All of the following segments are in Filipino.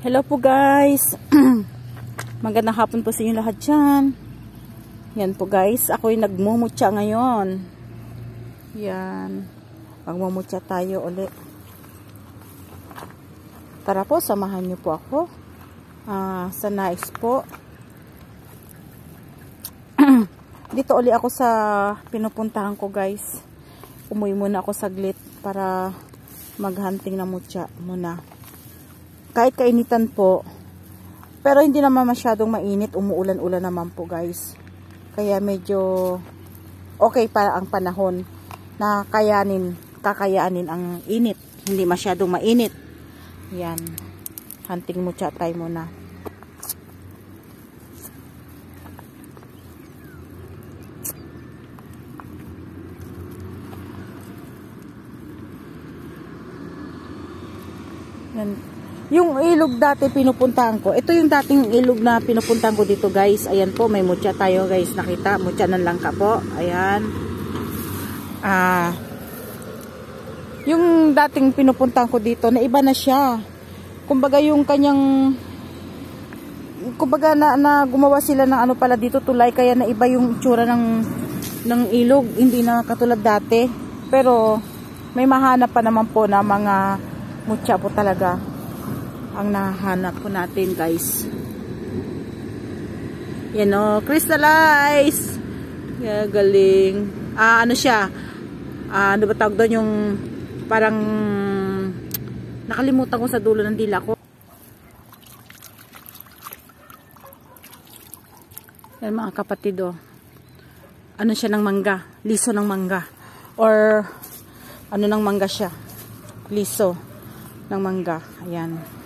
Hello po guys. Magandang hapon po sa inyo lahat dyan. Yan po guys. Ako'y nagmumutya ngayon. Yan. Magmumutya tayo ulit. Tara po, samahan niyo po ako. Sa nais po. Dito ulit ako sa pinupuntahan ko guys. Umuwi muna ako saglit para maghunting ng mutya muna. Kahit kainitan po, pero hindi naman masyadong mainit, umuulan-ulan naman po guys. Kaya medyo okay pa ang panahon na kakayanin ang init. Hindi masyadong mainit. Yan, hunting mutya tayo muna. Yan. Yung ilog dati pinupuntahan ko. Ito yung dating ilog na pinupuntahan ko dito guys. Ayan po, may mutya tayo guys. Nakita, mutya ng langka po. Ayan. Yung dating pinupuntahan ko dito, naiba na siya. Kumbaga yung kanyang, kumbaga na gumawa sila ng ano pala dito, tulay. Kaya naiba yung itsura ng ilog. Hindi na katulad dati. Pero may mahanap pa naman po na mga mutya po talaga ang nahanap po natin guys. Yan o, crystallize. Yeah, galing. Ano siya? Ano ba tawag doon, yung parang nakalimutan ko sa dulo ng dila ko. Yan mga kapatid o. Ano siya ng mangga? Liso ng mangga. Or ano ng mangga siya? Liso ng mangga. Ayan.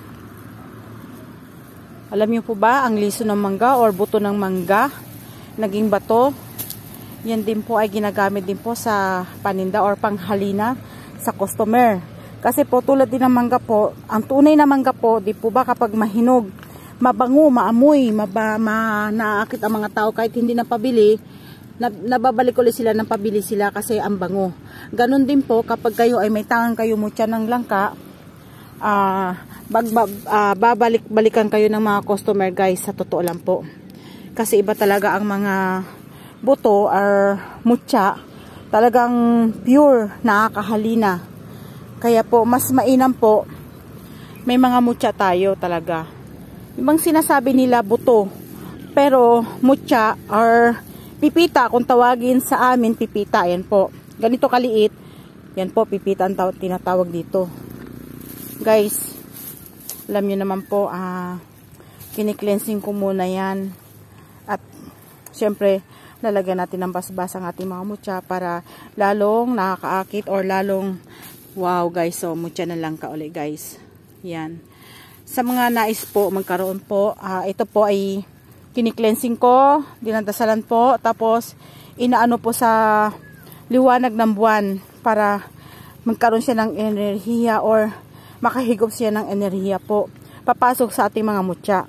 Alam niyo po ba ang liso ng mangga or buto ng mangga, naging bato, yan din po ay ginagamit din po sa paninda or panghalina sa customer. Kasi po tulad din ng mangga po, ang tunay na mangga po, di po ba kapag mahinog, mabango, maamoy, naakit ang mga tao kahit hindi na pabili, nababalik ulit sila ng pabili sila kasi ang bango. Ganon din po kapag kayo ay may tangang kayo mutya ng langka, babalik-balikan kayo ng mga customer guys, sa totoo lang po. Kasi iba talaga ang mga buto or mutya, talagang pure, nakakahalina. Kaya po mas mainam po may mga mutya tayo talaga. Ibang sinasabi nila buto, pero mutya or pipita, kung tawagin sa amin pipita, yan po. Ganito kaliit, yan po pipita ang tinatawag dito. Guys, alam nyo naman po, kini-cleansing ko muna yan. At, syempre, lalagyan natin ng basbas ang ating mga mutya para lalong nakakaakit or lalong, wow guys, so mutya na lang ka ulit guys. Yan. Sa mga nais po, magkaroon po, ito po ay kini-cleansing ko, dinadasalan po, tapos inaano po sa liwanag ng buwan para magkaroon siya ng enerhiya or makahigop siya ng enerhiya po papasok sa ating mga mutya.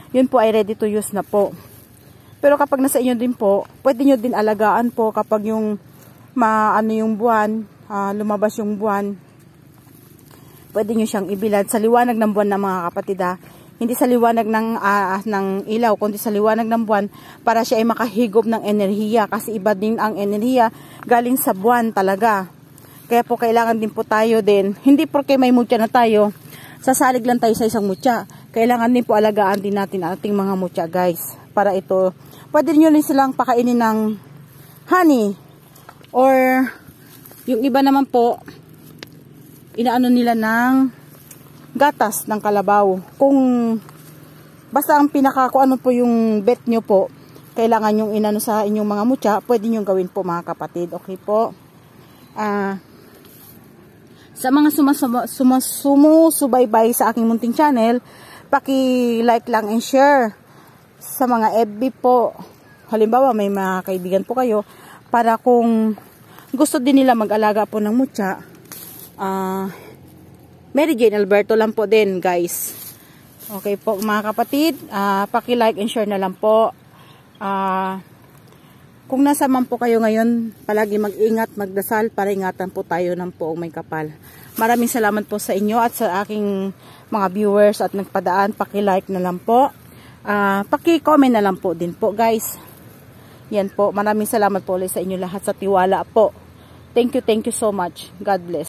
Yun po ay ready to use na po. Pero kapag nasa inyo din po, pwede nyo din alagaan po kapag yung yung buwan, lumabas yung buwan, pwede nyo siyang ibilad sa liwanag ng buwan na mga kapatid hindi sa liwanag ng ilaw, kundi sa liwanag ng buwan para siya ay makahigop ng enerhiya kasi iba din ang enerhiya galing sa buwan talaga. Kaya po kailangan din po tayo din, hindi porque may mutya na tayo, sasalig lang tayo sa isang mutya. Kailangan din po alagaan din natin ang ating mga mutya guys. Para ito, pwede nyo rin silang pakainin ng honey. Or, yung iba naman po, inaano nila ng gatas ng kalabaw. Kung, basta ang kung ano po yung bet nyo po, kailangan yung inano sa inyong mga mutya, pwede nyo gawin po mga kapatid. Okay po? Sa mga sumusubaybay sa aking munting channel, paki-like lang and share. Sa mga FB po, halimbawa may mga kaibigan po kayo, para kung gusto din nila mag-alaga po ng mutya, Mary Jane Alberto lang po din guys. Okay po mga kapatid, paki-like and share na lang po. Kung nasa man po kayo ngayon, palagi mag-ingat, magdasal para ingatan po tayo ng poong may kapal. Maraming salamat po sa inyo at sa aking mga viewers at nagpadaan, paki-like na lang po. Paki-comment na lang po din po guys. Yan po, maraming salamat po ulit sa inyo lahat sa tiwala po. Thank you so much. God bless.